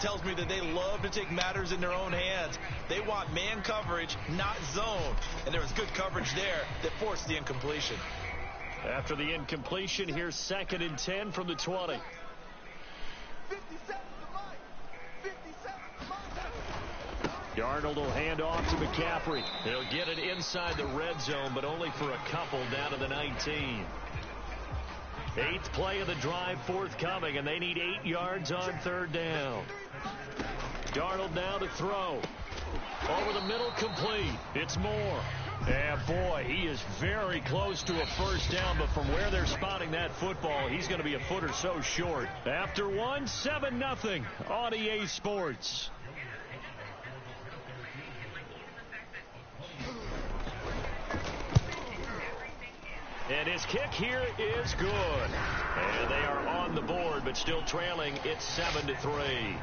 tells me that they love to take matters in their own hands. They want man coverage, not zone. And there was good coverage there that forced the incompletion. After the incompletion, here's 2nd and 10 from the 20. Darnold will hand off to McCaffrey. He'll get it inside the red zone, but only for a couple down to the 19. 8th play of the drive forthcoming, and they need 8 yards on 3rd down. Darnold now to throw. Over the middle, complete. It's Moore. And boy, he is very close to a first down, but from where they're spotting that football, he's going to be a foot or so short. After one, 7-0 on EA Sports. And his kick here is good. And they are on the board, but still trailing. It's 7-3.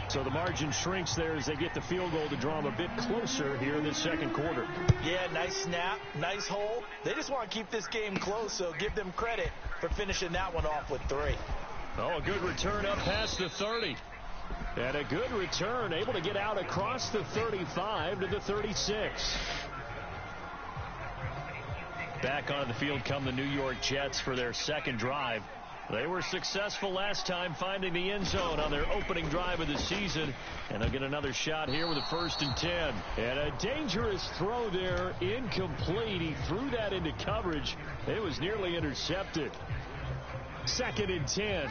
So the margin shrinks there as they get the field goal to draw them a bit closer here in this 2nd quarter. Yeah, nice snap, nice hold. They just want to keep this game close, so give them credit for finishing that one off with 3. Oh, a good return up past the 30. And a good return, able to get out across the 35 to the 36. Back onto the field come the New York Jets for their 2nd drive. They were successful last time finding the end zone on their opening drive of the season. And they'll get another shot here with a 1st and 10. And a dangerous throw there, incomplete. He threw that into coverage. It was nearly intercepted. 2nd and 10.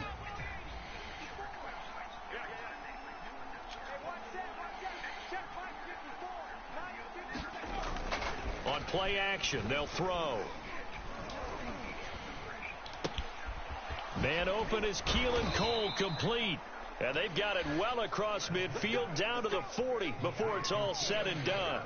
On play action, they'll throw. Man open is Keelan Cole, complete. And they've got it well across midfield down to the 40 before it's all said and done.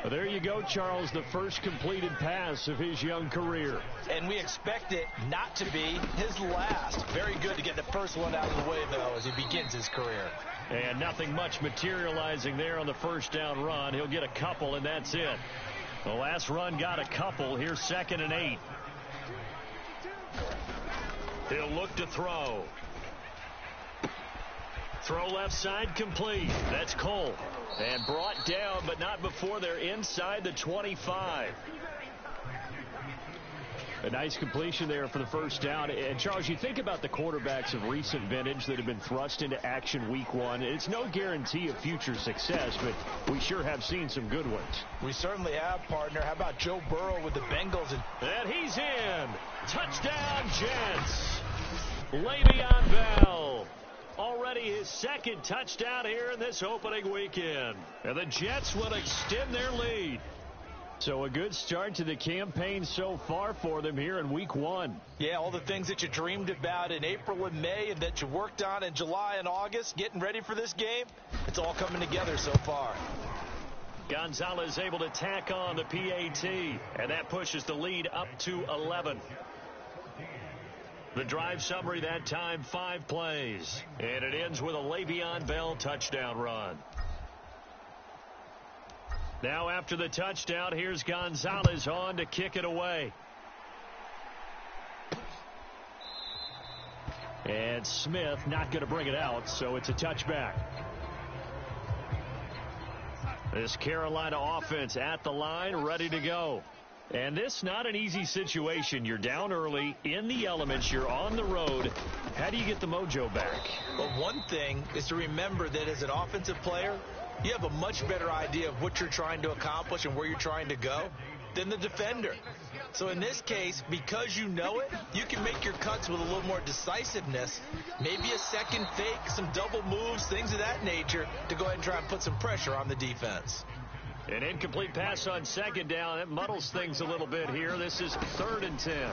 Well, there you go, Charles, the first completed pass of his young career. And we expect it not to be his last. Very good to get the first one out of the way, though, as he begins his career. And nothing much materializing there on the first down run. He'll get a couple, and that's it. The last run got a couple. Here's 2nd and 8. He'll look to throw. Throw left side, complete. That's Cole. And brought down, but not before they're inside the 25. A nice completion there for the first down. And, Charles, you think about the quarterbacks of recent vintage that have been thrust into action week 1. It's no guarantee of future success, but we sure have seen some good ones. We certainly have, partner. How about Joe Burrow with the Bengals? And he's in. Touchdown, Jets. Le'Veon Bell. Already his 2nd touchdown here in this opening weekend. And the Jets will extend their lead. So a good start to the campaign so far for them here in week 1. Yeah, all the things that you dreamed about in April and May and that you worked on in July and August, getting ready for this game, it's all coming together so far. Gonzalez able to tack on the PAT, and that pushes the lead up to 11. The drive summary that time, 5 plays. And it ends with a Le'Veon Bell touchdown run. Now after the touchdown, here's Gonzalez on to kick it away. And Smith not going to bring it out, so it's a touchback. This Carolina offense at the line, ready to go. And this not an easy situation. You're down early, in the elements, you're on the road. How do you get the mojo back? Well, one thing is to remember that as an offensive player, you have a much better idea of what you're trying to accomplish and where you're trying to go than the defender. So in this case, because you know it, you can make your cuts with a little more decisiveness, maybe a second fake, some double moves, things of that nature, to go ahead and try and put some pressure on the defense. An incomplete pass on 2nd down. It muddles things a little bit here. This is 3rd and 10.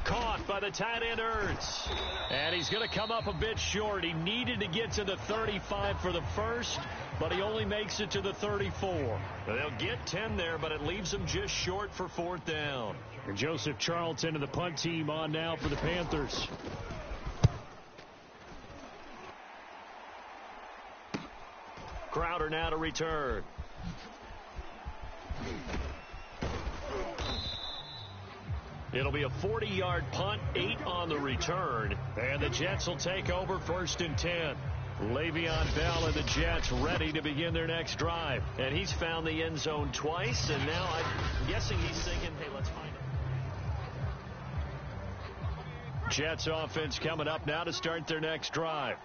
Caught by the tight end, Ertz. And he's going to come up a bit short. He needed to get to the 35 for the first, but he only makes it to the 34. They'll get 10 there, but it leaves them just short for 4th down. And Joseph Charlton and the punt team on now for the Panthers. Crowder now to return. It'll be a 40-yard punt, 8 on the return, and the Jets will take over 1st and 10. Le'Veon Bell and the Jets ready to begin their next drive. And he's found the end zone twice, and now I'm guessing he's thinking, hey, let's find it. Jets offense coming up now to start their next drive.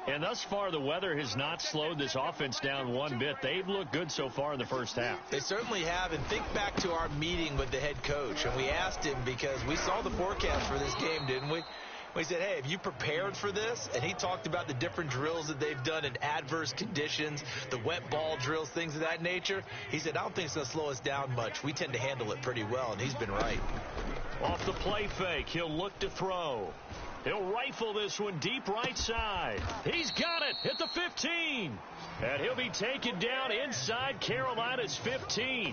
And thus far, the weather has not slowed this offense down one bit. They've looked good so far in the first half. They certainly have. And think back to our meeting with the head coach. And we asked him, because we saw the forecast for this game, didn't we? We said, hey, have you prepared for this? And he talked about the different drills that they've done in adverse conditions, the wet ball drills, things of that nature. He said, I don't think it's going to slow us down much. We tend to handle it pretty well, and he's been right. Off the play fake, he'll look to throw. He'll rifle this one deep right side. He's got it at the 15. And he'll be taken down inside Carolina's 15.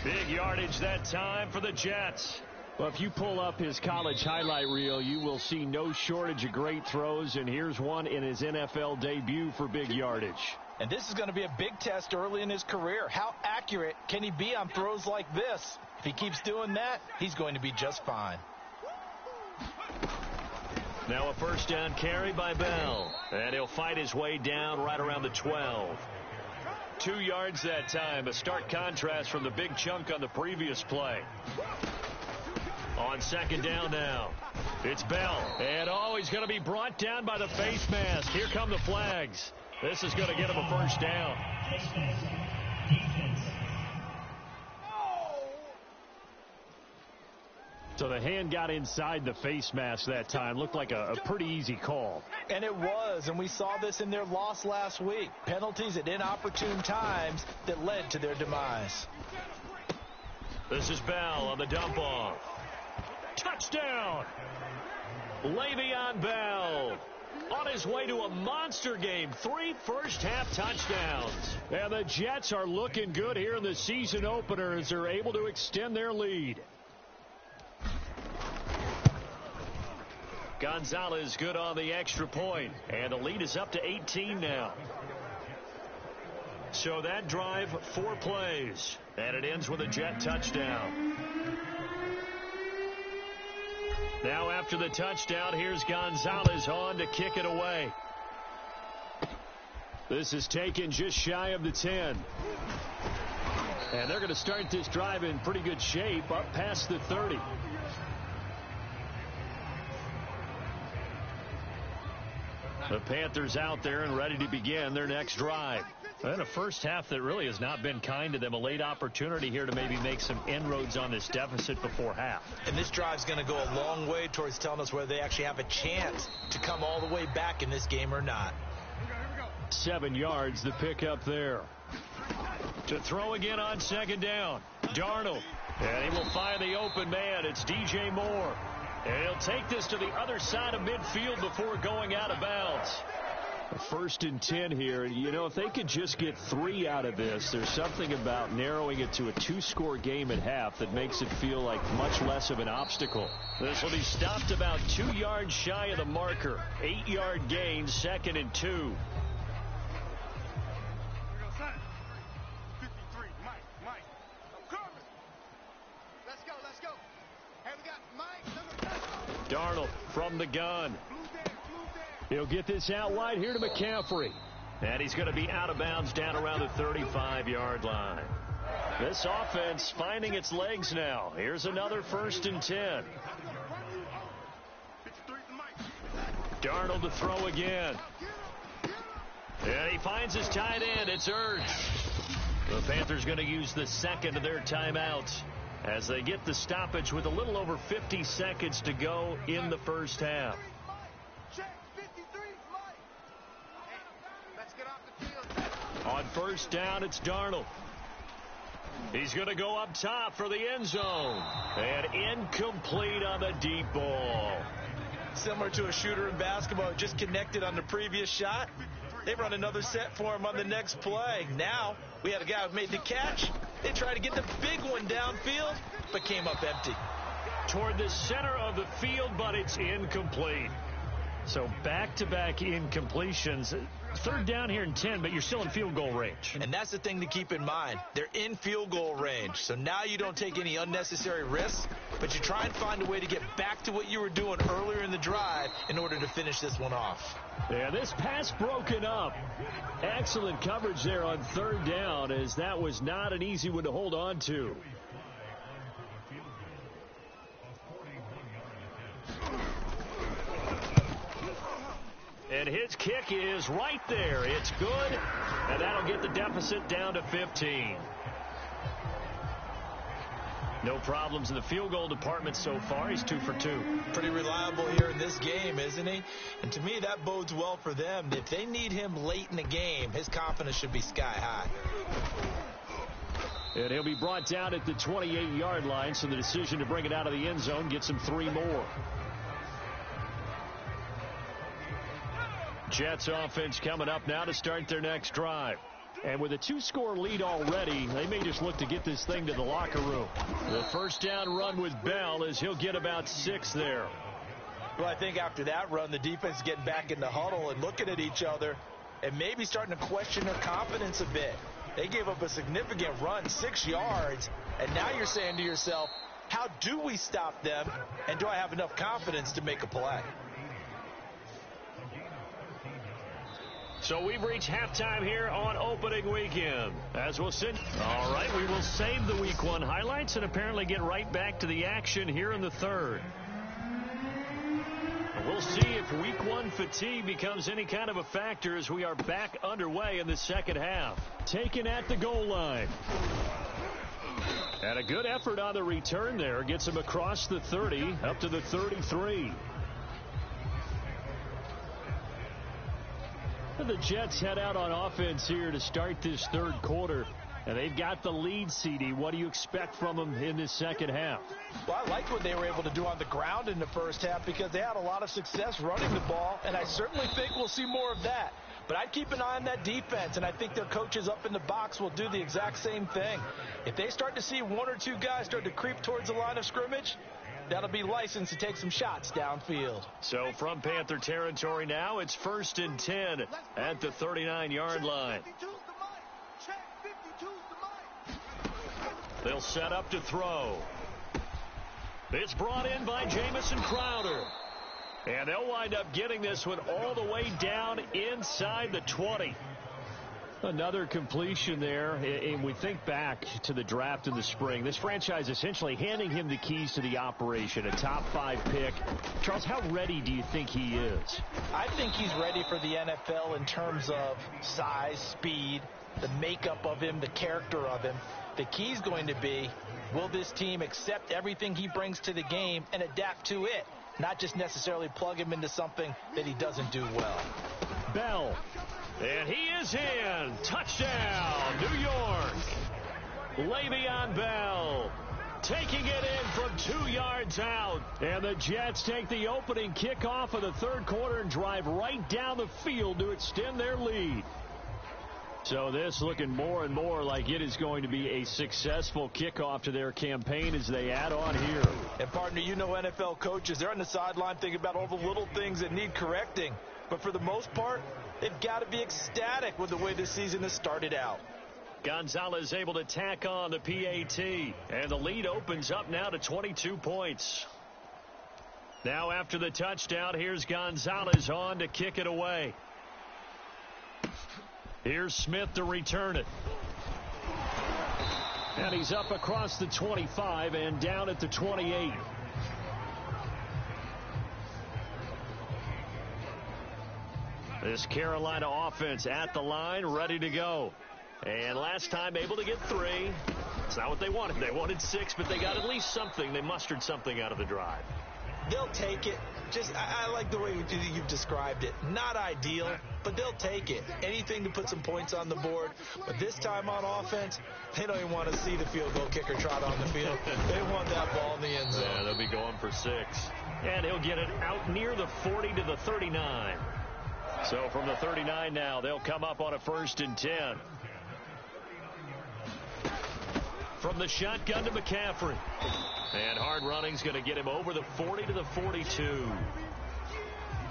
Big yardage that time for the Jets. Well, if you pull up his college highlight reel, you will see no shortage of great throws, and here's one in his NFL debut for big yardage. And this is going to be a big test early in his career. How accurate can he be on throws like this? If he keeps doing that, he's going to be just fine. Now a first down carry by Bell. And he'll fight his way down right around the 12. 2 yards that time. A stark contrast from the big chunk on the previous play. On 2nd down now. It's Bell. And he's going to be brought down by the face mask. Here come the flags. This is going to get him a first down. So the hand got inside the face mask that time. Looked like a pretty easy call. And it was, and we saw this in their loss last week. Penalties at inopportune times that led to their demise. This is Bell on the dump off. Touchdown! Le'Veon Bell on his way to a monster game. 3 first-half touchdowns. And the Jets are looking good here in the season opener as they're able to extend their lead. Gonzalez good on the extra point, and the lead is up to 18 now. So that drive, 4 plays, and it ends with a Jet touchdown. Now after the touchdown, here's Gonzalez on to kick it away. This is taken just shy of the 10. And they're going to start this drive in pretty good shape up past the 30. The Panthers out there and ready to begin their next drive. And a first half that really has not been kind to them. A late opportunity here to maybe make some inroads on this deficit before half. And this drive's going to go a long way towards telling us whether they actually have a chance to come all the way back in this game or not. 7 yards the pickup there. To throw again on 2nd down. Darnold. And he will find the open man. It's DJ Moore. And he'll take this to the other side of midfield before going out of bounds. 1st and 10 here. You know, if they could just get 3 out of this, there's something about narrowing it to a 2-score game at half that makes it feel like much less of an obstacle. This will be stopped about 2 yards shy of the marker. 8-yard gain, 2nd and 2. Darnold from the gun. He'll get this out wide here to McCaffrey. And he's going to be out of bounds down around the 35-yard line. This offense finding its legs now. Here's another 1st and 10. Darnold to throw again. And he finds his tight end. It's Ertz. The Panthers going to use the 2nd of their timeouts as they get the stoppage with a little over 50 seconds to go in the first half. On 1st down, it's Darnold. He's going to go up top for the end zone. And incomplete on the deep ball. Similar to a shooter in basketball, just connected on the previous shot. They run another set for him on the next play. Now, we had a guy who made the catch. They tried to get the big one downfield, but came up empty. Toward the center of the field, but it's incomplete. So back-to-back incompletions. Third down here and 10, but you're still in field goal range. And that's the thing to keep in mind. They're in field goal range. So now you don't take any unnecessary risks, but you try and find a way to get back to what you were doing earlier in the drive in order to finish this one off. Yeah, this pass broken up. Excellent coverage there on third down, as that was not an easy one to hold on to. And his kick is right there. It's good, and that'll get the deficit down to 15. No problems in the field goal department so far. He's 2 for 2. Pretty reliable here in this game, isn't he? And to me, that bodes well for them. If they need him late in the game, his confidence should be sky high. And he'll be brought down at the 28-yard line, so the decision to bring it out of the end zone gets him 3 more. Jets offense coming up now to start their next drive. And with a 2-score lead already, they may just look to get this thing to the locker room. The first down run with Bell, as he'll get about 6 there. Well, I think after that run, the defense is getting back in the huddle and looking at each other and maybe starting to question their confidence a bit. They gave up a significant run, 6 yards, and now you're saying to yourself, how do we stop them, and do I have enough confidence to make a play? So we've reached halftime here on opening weekend. As we'll sit. All right, we will save the week 1 highlights and apparently get right back to the action here in the third. We'll see if week 1 fatigue becomes any kind of a factor as we are back underway in the second half. Taken at the goal line. And a good effort on the return there. Gets him across the 30 up to the 33. The Jets head out on offense here to start this third quarter. And they've got the lead, CD. What do you expect from them in this second half? Well, I liked what they were able to do on the ground in the first half because they had a lot of success running the ball, and I certainly think we'll see more of that. But I'd keep an eye on that defense, and I think their coaches up in the box will do the exact same thing. If they start to see 1 or 2 guys start to creep towards the line of scrimmage, that'll be licensed to take some shots downfield. So from Panther territory now, it's 1st and 10 at the 39-yard line. They'll set up to throw. It's brought in by Jamison Crowder. And they'll wind up getting this one all the way down inside the 20. Another completion there, and we think back to the draft in the spring. This franchise essentially handing him the keys to the operation, a top 5 pick. Charles, how ready do you think he is? I think he's ready for the NFL in terms of size, speed, the makeup of him, the character of him. The key's going to be, will this team accept everything he brings to the game and adapt to it, not just necessarily plug him into something that he doesn't do well. Bell. And he is in. Touchdown, New York. Le'Veon Bell taking it in from 2 yards out. And the Jets take the opening kickoff of the third quarter and drive right down the field to extend their lead. So this looking more and more like it is going to be a successful kickoff to their campaign as they add on here. And partner, you know NFL coaches, they're on the sideline thinking about all the little things that need correcting. But for the most part, they've got to be ecstatic with the way this season has started out. Gonzalez able to tack on the PAT. And the lead opens up now to 22 points. Now after the touchdown, here's Gonzalez on to kick it away. Here's Smith to return it. And he's up across the 25 and down at the 28. This Carolina offense at the line, ready to go. And last time able to get 3. It's not what they wanted. They wanted 6, but they got at least something. They mustered something out of the drive. They'll take it. I like the way you've described it. Not ideal, but they'll take it. Anything to put some points on the board. But this time on offense, they don't even want to see the field goal kicker trot on the field. They want that ball in the end zone. Yeah, they'll be going for 6. And he'll get it out near the 40 to the 39. So from the 39 now, they'll come up on a 1st and 10. From the shotgun to McCaffrey. And hard running's going to get him over the 40 to the 42.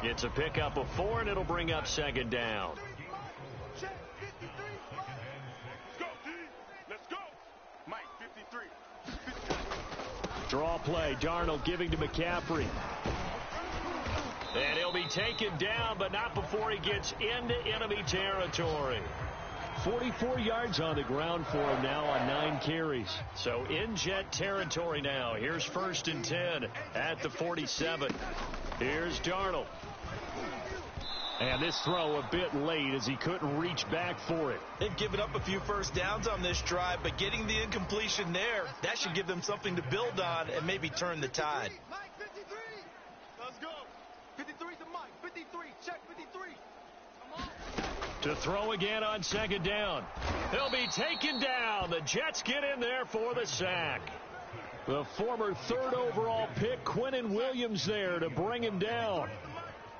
It's a pickup of 4, and it'll bring up second down. Draw play. Darnold giving to McCaffrey. And he'll be taken down, but not before he gets into enemy territory. 44 yards on the ground for him now on 9 carries. So in Jet territory now. Here's 1st and 10 at the 47. Here's Darnold. And this throw a bit late as he couldn't reach back for it. They've given up a few first downs on this drive, but getting the incompletion there, that should give them something to build on and maybe turn the tide. Mike 53. Let's go. 53 to Mike. 53. Check 53. Come on. To throw again on second down. He'll be taken down. The Jets get in there for the sack. The former 3rd overall pick, Quinnen Williams, there to bring him down.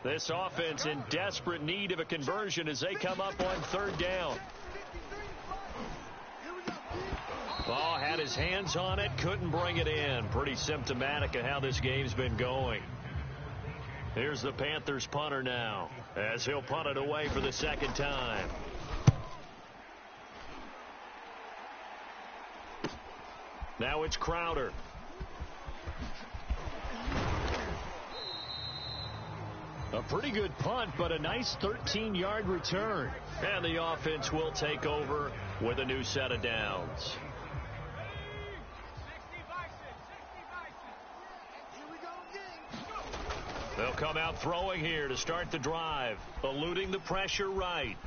This offense in desperate need of a conversion as they come up on 3rd down. Ball had his hands on it, couldn't bring it in. Pretty symptomatic of how this game's been going. Here's the Panthers punter now, as he'll punt it away for the 2nd time. Now it's Crowder. A pretty good punt, but a nice 13-yard return. And the offense will take over with a new set of downs. They'll come out throwing here to start the drive, eluding the pressure right.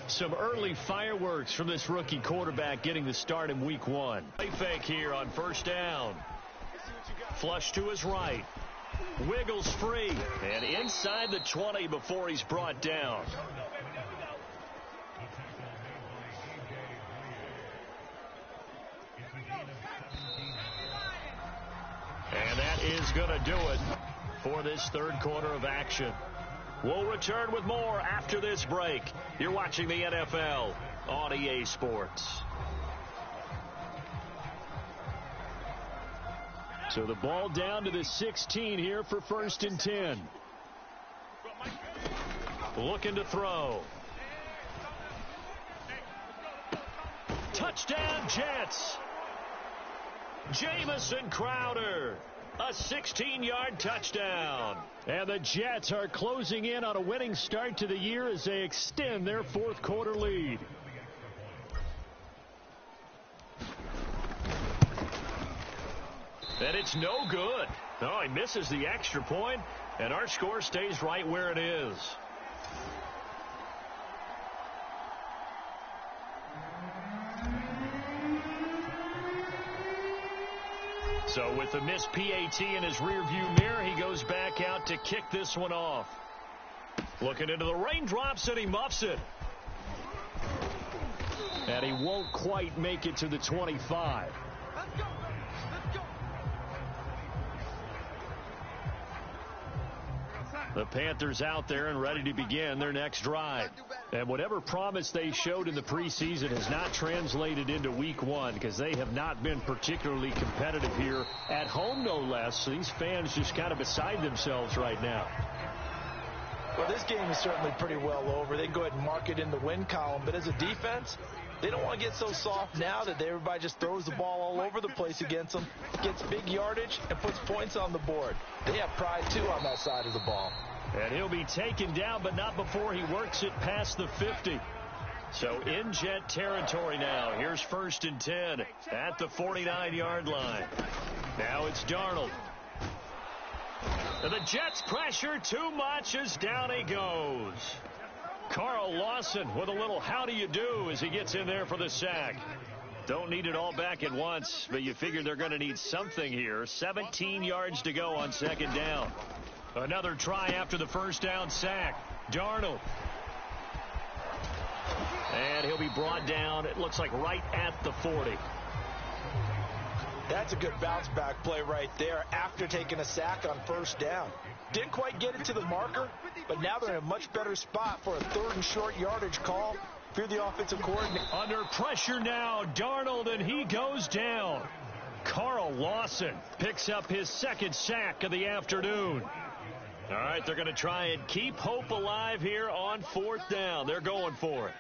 Some early fireworks from this rookie quarterback getting the start in week 1. Play fake here on 1st down. Flush to his right. Wiggles free. And inside the 20 before he's brought down. And that is going to do it for this 3rd quarter of action. We'll return with more after this break. You're watching the NFL on EA Sports. So the ball down to the 16 here for 1st and 10. Looking to throw. Touchdown Jets. Jamison Crowder. A 16-yard touchdown. And the Jets are closing in on a winning start to the year as they extend their 4th quarter lead. And it's no good. No, he misses the extra point, and our score stays right where it is. So with the missed PAT in his rearview mirror, he goes back out to kick this one off. Looking into the raindrops, and he muffs it. And he won't quite make it to the 25. Let's go. Let's go. The Panthers out there and ready to begin their next drive. And whatever promise they showed in the preseason has not translated into week 1 because they have not been particularly competitive here at home, no less. So these fans just kind of beside themselves right now. Well, this game is certainly pretty well over. They can go ahead and mark it in the win column. But as a defense, they don't want to get so soft now that everybody just throws the ball all over the place against them, gets big yardage, and puts points on the board. They have pride, too, on that side of the ball. And he'll be taken down, but not before he works it past the 50. So in Jet territory now. Here's 1st and 10 at the 49-yard line. Now it's Darnold. And the Jets pressure too much as down he goes. Carl Lawson with a little how do you do as he gets in there for the sack. Don't need it all back at once, but you figure they're going to need something here. 17 yards to go on 2nd down. Another try after the 1st down sack. Darnold. And he'll be brought down, it looks like right at the 40. That's a good bounce back play right there after taking a sack on 1st down. Didn't quite get it to the marker, but now they're in a much better spot for a 3rd and short yardage call. you're the offensive coordinator. Under pressure now, Darnold, and he goes down. Carl Lawson picks up his second sack of the afternoon. All right, they're going to try and keep hope alive here on fourth down. They're going for it.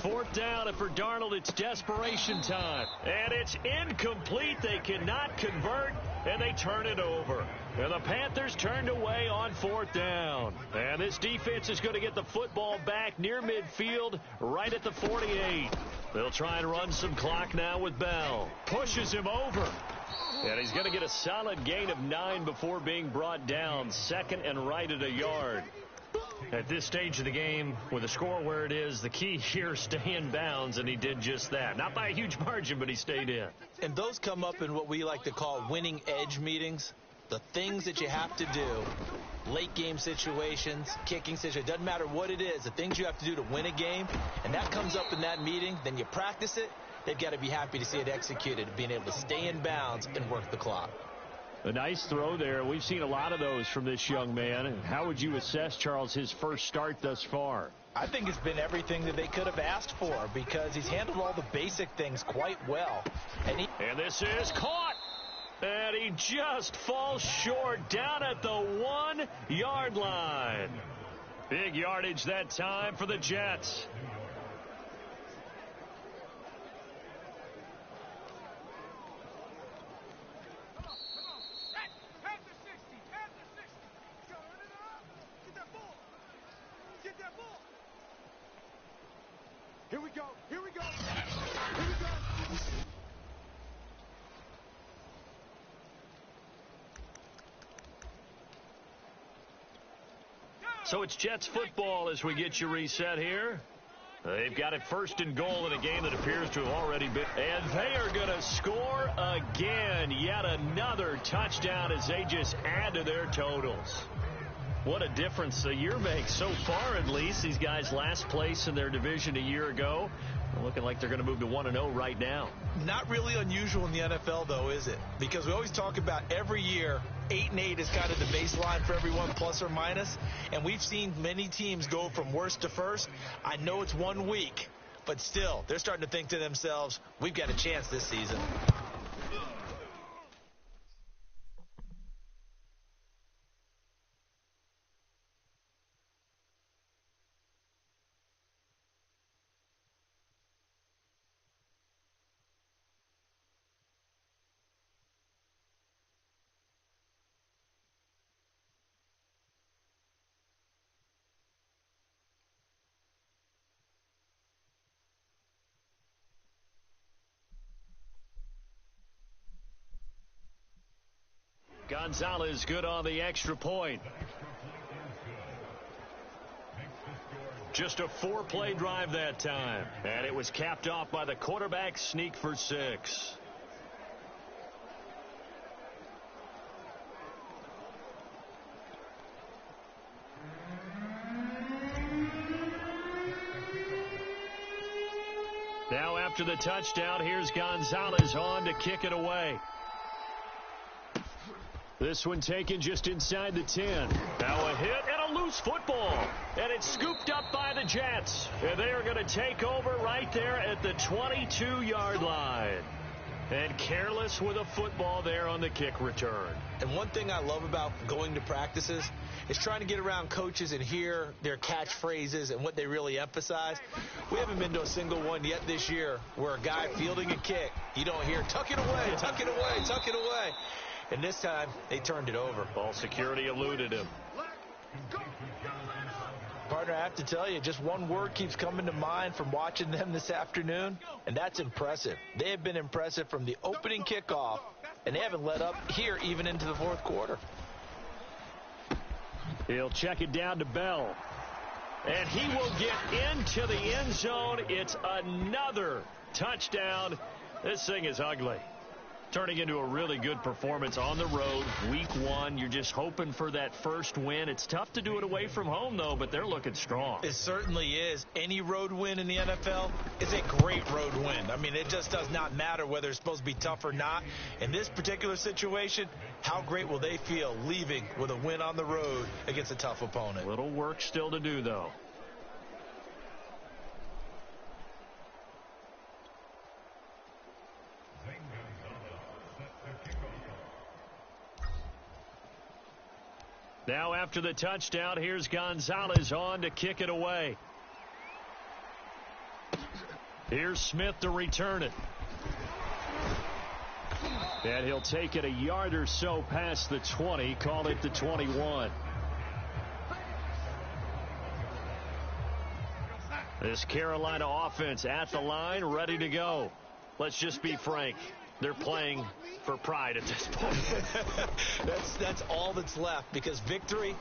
Fourth down, and for Darnold, it's desperation time. And it's incomplete. They cannot convert, and they turn it over. And the Panthers turned away on fourth down. And this defense is going to get the football back near midfield, right at the 48. They'll try and run some clock now with Bell. Pushes him over. And he's going to get a solid gain of 9 before being brought down. Second and right at a yard. At this stage of the game, with the score where it is, the key here, stay in bounds, and he did just that. Not by a huge margin, but he stayed in. And those come up in what we like to call winning edge meetings. The things that you have to do, late game situations, kicking situations, doesn't matter what it is, the things you have to do to win a game, and that comes up in that meeting, then you practice it. They've got to be happy to see it executed, being able to stay in bounds and work the clock. A nice throw there. We've seen a lot of those from this young man. And how would you assess, Charles, his first start thus far? I think it's been everything that they could have asked for because he's handled all the basic things quite well. And this is caught. And he just falls short down at the 1-yard line. Big yardage that time for the Jets. Here we go. Here we go. Here we go. So it's Jets football as we get you reset here. They've got it first and goal in a game that appears to have already been. And they are going to score again. Yet another touchdown as they just add to their totals. What a difference a year makes so far, at least. These guys last place in their division a year ago. They're looking like they're going to move to 1-0 right now. Not really unusual in the NFL, though, is it? Because we always talk about every year, 8-8 is kind of the baseline for everyone, plus or minus. And we've seen many teams go from worst to first. I know it's 1 week, but still, they're starting to think to themselves, we've got a chance this season. Gonzalez good on the extra point. Just a 4-play drive that time. And it was capped off by the quarterback sneak for 6. Now after the touchdown, here's Gonzalez on to kick it away. This one taken just inside the 10. Now a hit and a loose football. And it's scooped up by the Jets. And they are going to take over right there at the 22-yard line. And careless with a football there on the kick return. And one thing I love about going to practices is trying to get around coaches and hear their catchphrases and what they really emphasize. We haven't been to a single one yet this year where a guy fielding a kick, you don't hear, tuck it away, tuck it away, tuck it away. And this time, they turned it over. Ball security eluded him. Partner, I have to tell you, just one word keeps coming to mind from watching them this afternoon, and that's impressive. They have been impressive from the opening kickoff, and they haven't let up here even into the fourth quarter. He'll check it down to Bell. And he will get into the end zone. It's another touchdown. This thing is ugly. Turning into a really good performance on the road, week 1. You're just hoping for that first win. It's tough to do it away from home, though, but they're looking strong. It certainly is. Any road win in the NFL is a great road win. I mean, it just does not matter whether it's supposed to be tough or not. In this particular situation, how great will they feel leaving with a win on the road against a tough opponent? Little work still to do, though. Now after the touchdown, here's Gonzalez on to kick it away. Here's Smith to return it. And he'll take it a yard or so past the 20, call it the 21. This Carolina offense at the line, ready to go. Let's just be frank. They're playing for pride at this point. That's all that's left, because victory,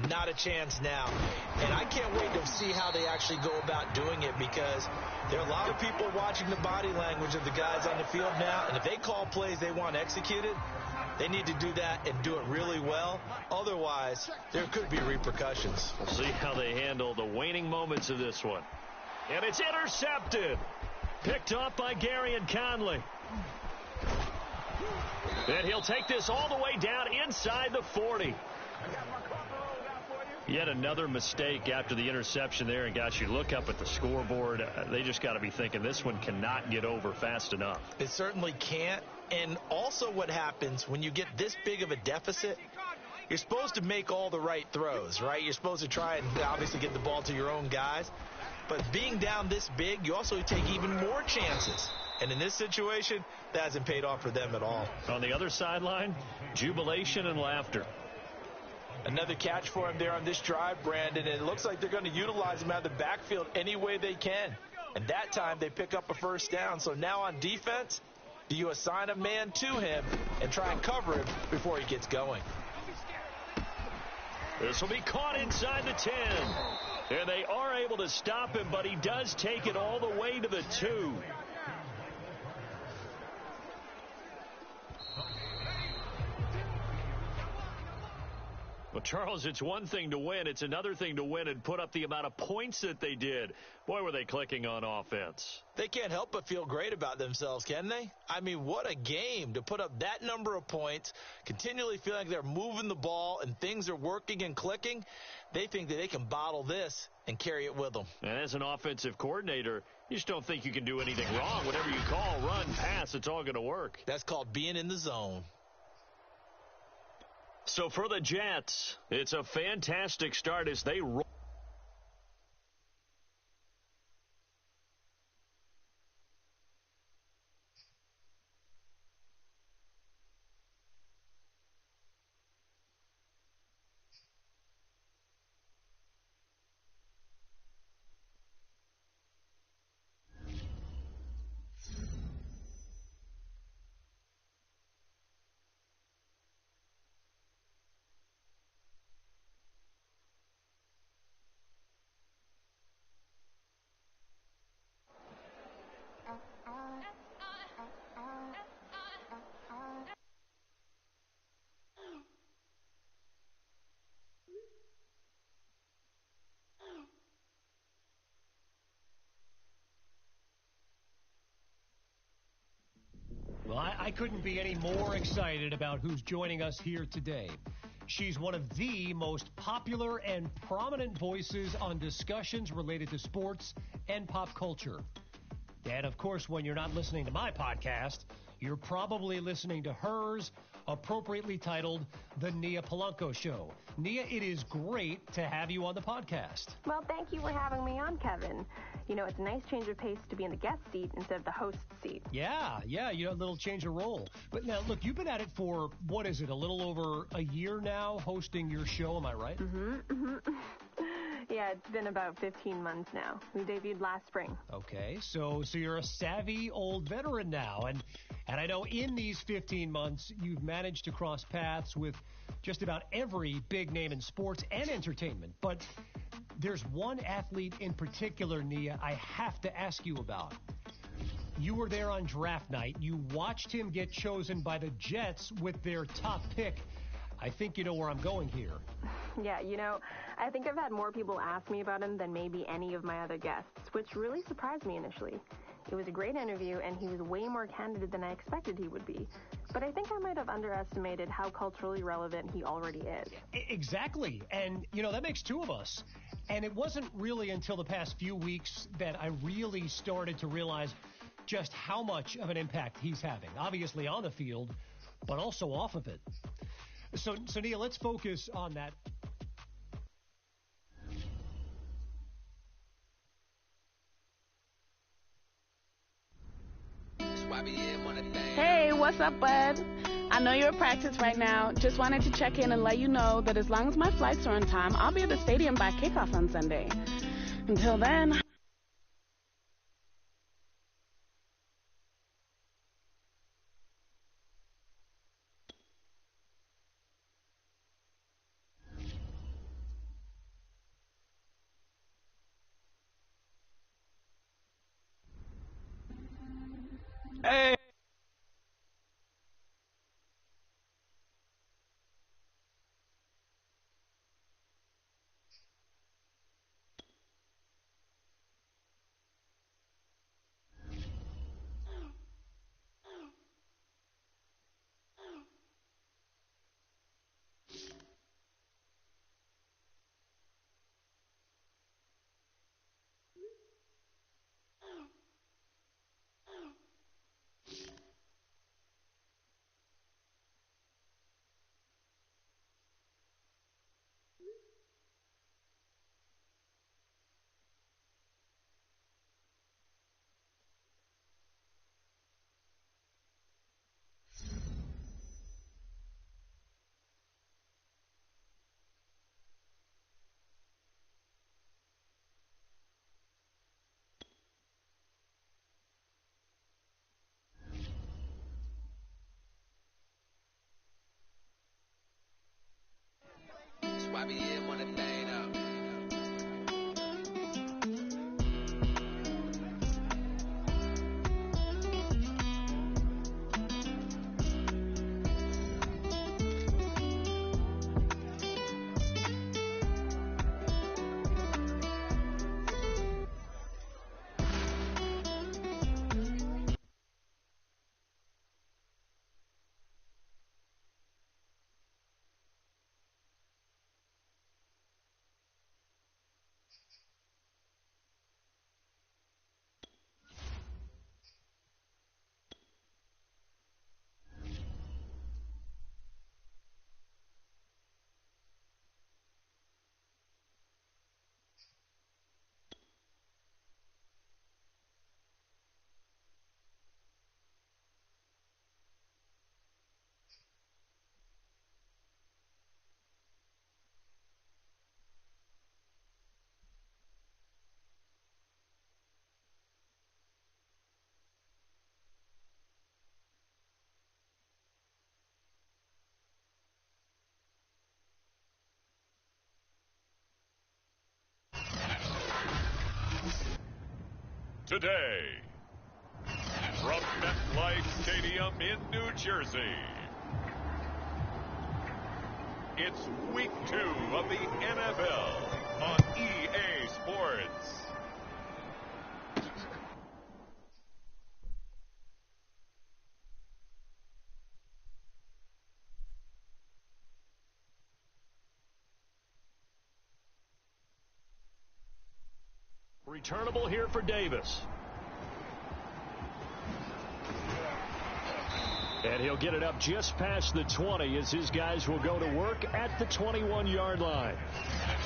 not a chance now. And I can't wait to see how they actually go about doing it, because there are a lot of people watching the body language of the guys on the field now, and if they call plays they want executed, they need to do that and do it really well. Otherwise, there could be repercussions. We'll see how they handle the waning moments of this one. And it's intercepted. Picked off by Gary and Conley. And he'll take this all the way down inside the 40. Yet another mistake after the interception there. And, gosh, you look up at the scoreboard. They just got to be thinking this one cannot get over fast enough. It certainly can't. And also what happens when you get this big of a deficit, you're supposed to make all the right throws, right? You're supposed to try and obviously get the ball to your own guys. But being down this big, you also take even more chances. And in this situation, that hasn't paid off for them at all. On the other sideline, jubilation and laughter. Another catch for him there on this drive, Brandon. And it looks like they're going to utilize him out of the backfield any way they can. And that time they pick up a first down. So now on defense, do you assign a man to him and try and cover him before he gets going? This will be caught inside the 10. And they are able to stop him, but he does take it all the way to the 2. Well, Charles, it's one thing to win. It's another thing to win and put up the amount of points that they did. Boy, were they clicking on offense. They can't help but feel great about themselves, can they? I mean, what a game to put up that number of points, continually feeling like they're moving the ball and things are working and clicking. They think that they can bottle this and carry it with them. And as an offensive coordinator, you just don't think you can do anything wrong. Whatever you call, run, pass, it's all going to work. That's called being in the zone. So for the Jets, it's a fantastic start as they roll. Well, I couldn't be any more excited about who's joining us here today. She's one of the most popular and prominent voices on discussions related to sports and pop culture. And, of course, when you're not listening to my podcast, you're probably listening to hers, appropriately titled The Nia Polanco Show. Nia, it is great to have you on the podcast. Well, thank you for having me on, Kevin. You know, it's a nice change of pace to be in the guest seat instead of the host seat. Yeah, you know, a little change of role. But now, look, you've been at it for, what is it, a little over a year now hosting your show, am I right? Yeah, it's been about 15 months now. We debuted last spring. Okay, so you're a savvy old veteran now, and I know in these 15 months you've managed to cross paths with just about every big name in sports and entertainment. But there's one athlete in particular, Nia, I have to ask you about. You were there on draft night. You watched him get chosen by the Jets with their top pick. I think you know where I'm going here. Yeah, you know, I think I've had more people ask me about him than maybe any of my other guests, which really surprised me initially. It was a great interview, and he was way more candid than I expected he would be. But I think I might have underestimated how culturally relevant he already is. Exactly. And, you know, that makes two of us. And it wasn't really until the past few weeks that I really started to realize just how much of an impact he's having. Obviously on the field, but also off of it. So Neil, let's focus on that. Hey, what's up, bud? I know you're at practice right now. Just wanted to check in and let you know that as long as my flights are on time, I'll be at the stadium by kickoff on Sunday. Until then... Hey. Today, from MetLife Stadium in New Jersey, it's Week 2 of the NFL on EA Sports. Returnable here for Davis. And he'll get it up just past the 20 as his guys will go to work at the 21-yard line.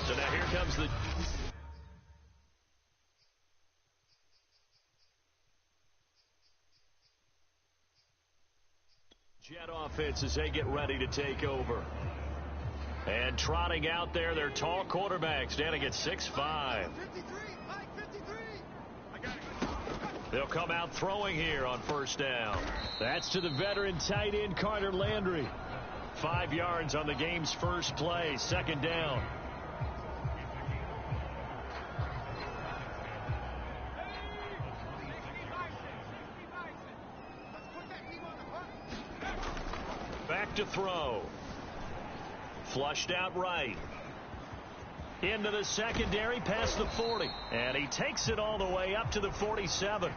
So now here comes the... Jet offense as they get ready to take over. And trotting out there, their tall quarterback standing at 6'5". They'll come out throwing here on first down. That's to the veteran tight end Carter Landry. 5 yards on the game's first play, second down. Back to throw. Flushed out right. Into the secondary, past the 40. And he takes it all the way up to the 47.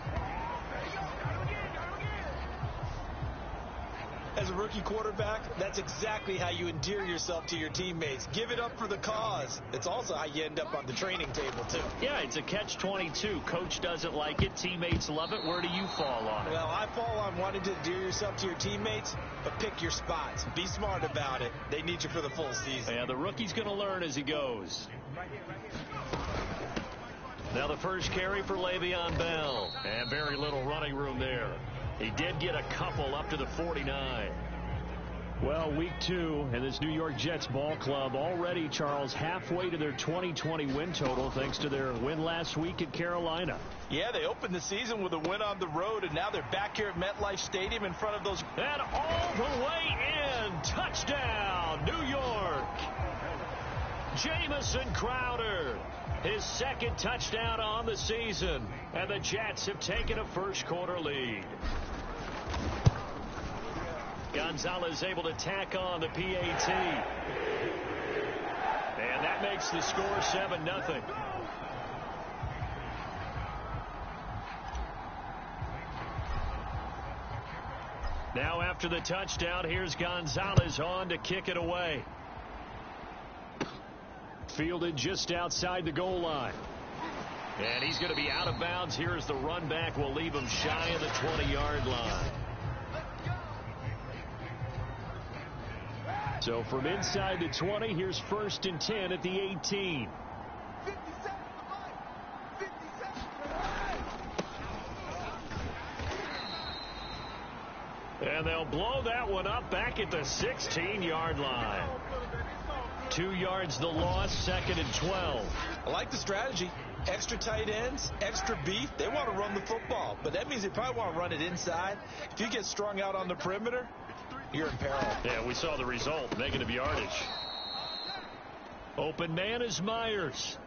As a rookie quarterback, that's exactly how you endear yourself to your teammates. Give it up for the cause. It's also how you end up on the training table, too. Yeah, it's a catch-22. Coach doesn't like it. Teammates love it. Where do you fall on it? Well, I fall on wanting to endear yourself to your teammates, but pick your spots. Be smart about it. They need you for the full season. Yeah, the rookie's going to learn as he goes. Now the first carry for Le'Veon Bell. And very little running room there. He did get a couple up to the 49. Well, week 2 in this New York Jets ball club already, Charles, halfway to their 2020 win total thanks to their win last week at Carolina. Yeah, they opened the season with a win on the road, and now they're back here at MetLife Stadium in front of those. And all the way in. Touchdown, New York. Jamison Crowder. His second touchdown on the season. And the Jets have taken a first-quarter lead. Gonzalez able to tack on the PAT. And that makes the score 7-0. Now after the touchdown, here's Gonzalez on to kick it away. Fielded just outside the goal line. And he's going to be out of bounds. Here's the run back. Will leave him shy of the 20-yard line. So from inside the 20, here's 1st and 10 at the 18. And they'll blow that one up back at the 16-yard line. 2 yards the loss, 2nd and 12. I like the strategy. Extra tight ends, extra beef. They want to run the football, but that means they probably want to run it inside. If you get strung out on the perimeter, you're in peril. Yeah, we saw the result. Negative yardage. Open man is Myers.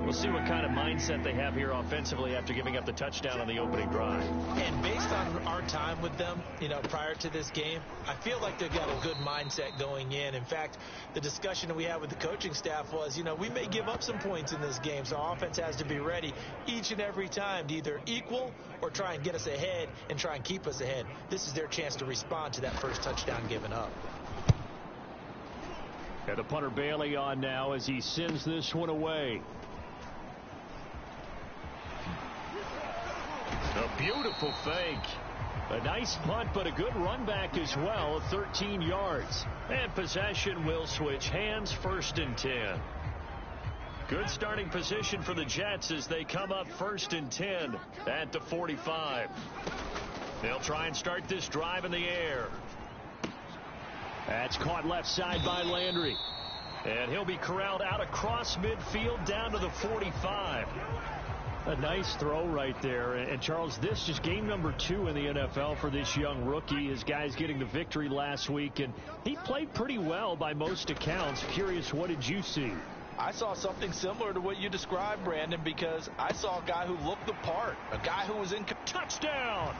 We'll see what kind of mindset they have here offensively after giving up the touchdown on the opening drive. And based on our time with them, prior to this game, I feel like they've got a good mindset going in. In fact, the discussion that we had with the coaching staff was, we may give up some points in this game, so our offense has to be ready each and every time to either equal or try and get us ahead and try and keep us ahead. This is their chance to respond to that first touchdown given up. And the punter Bailey on now as he sends this one away. A beautiful fake. A nice punt, but a good run back as well of 13 yards. And possession will switch hands, 1st and 10. Good starting position for the Jets as they come up 1st and 10 at the 45. They'll try and start this drive in the air. That's caught left side by Landry. And he'll be corralled out across midfield down to the 45. A nice throw right there. And Charles, this is game number 2 in the NFL for this young rookie. His guys getting the victory last week, and he played pretty well by most accounts. Curious, what did you see? I saw something similar to what you described, Brandon, because I saw a guy who looked the part, a guy who was in touchdown.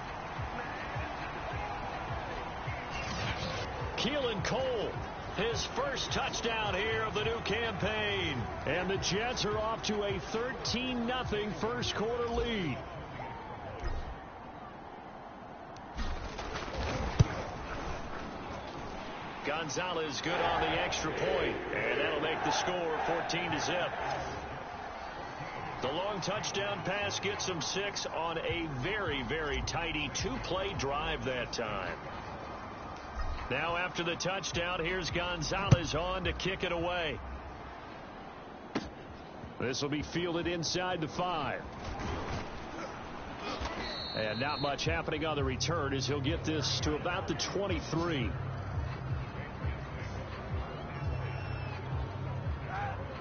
Keelan Cole, his first touchdown here of the new campaign. And the Jets are off to a 13-0 first-quarter lead. Gonzalez good on the extra point, and that'll make the score 14-0. The long touchdown pass gets them 6 on a very, very tidy 2-play drive that time. Now after the touchdown, here's Gonzalez on to kick it away. This will be fielded inside the 5. And not much happening on the return as he'll get this to about the 23.